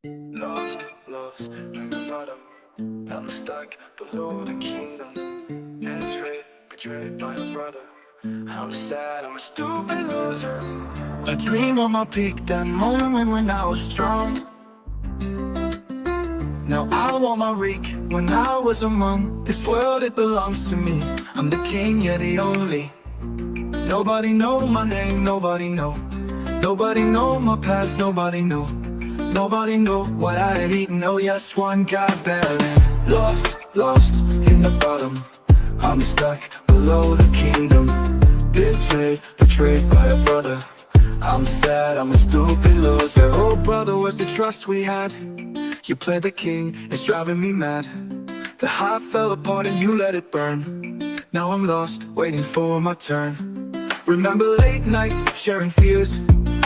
Lost, lost in the bottom. I'm stuck below the kingdom. Betrayed, betrayed by a brother. I'm sad, I'm a stupid loser. I dream on my peak, that moment when I was strong. Now I want my reek. When I was among this world, it belongs to me. I'm the king, yeah, the only. Nobody know my name, nobody know. Nobody know my past, nobody know. Nobody know what I have eaten, oh yes, one got better. Lost, lost in the bottom. I'm stuck below the kingdom. Betrayed, betrayed by a brother. I'm sad, I'm a stupid loser. Oh brother, where's the trust we had? You played the king, it's driving me mad. The heart fell apart and you let it burn. Now I'm lost, waiting for my turn. Remember late nights, sharing fears,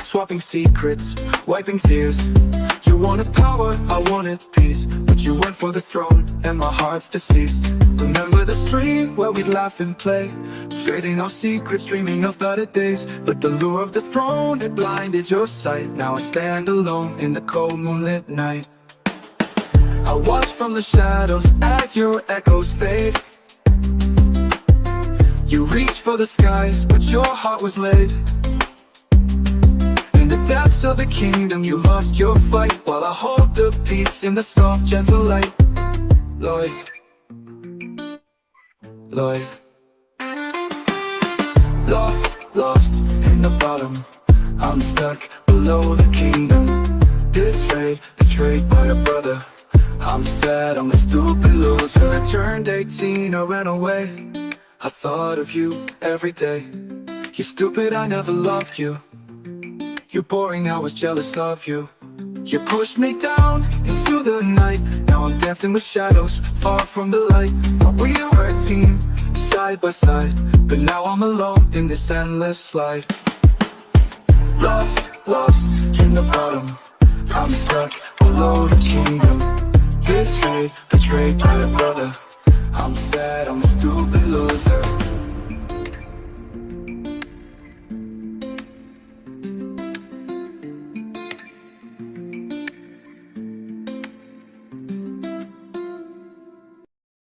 swapping secrets, wiping tears. You wanted power, I wanted peace, but you went for the throne, and my heart's deceased. Remember the stream where we'd laugh and play, trading our secrets, dreaming of better days. But the lure of the throne, it blinded your sight. Now I stand alone in the cold moonlit night. I watch from the shadows as your echoes fade. You reach for the skies, but your heart was laid in the depths of the kingdom. You lost your fight, while I hold the peace in the soft, gentle light. Lloyd, Lloyd. Lost, lost in the bottom. I'm stuck below the kingdom. Betrayed, betrayed by a brother. I'm sad, I'm a stupid loser. I turned 18, I ran away. I thought of you every day. You're stupid, I never loved you. You're boring, I was jealous of you. You pushed me down into the night. Now I'm dancing with shadows, far from the light. Thought we were a team, side by side, but now I'm alone in this endless slide. Lost, lost in the bottom. I'm stuck below the kingdom. Betrayed, betrayed by a brother. I'm sad, I'm a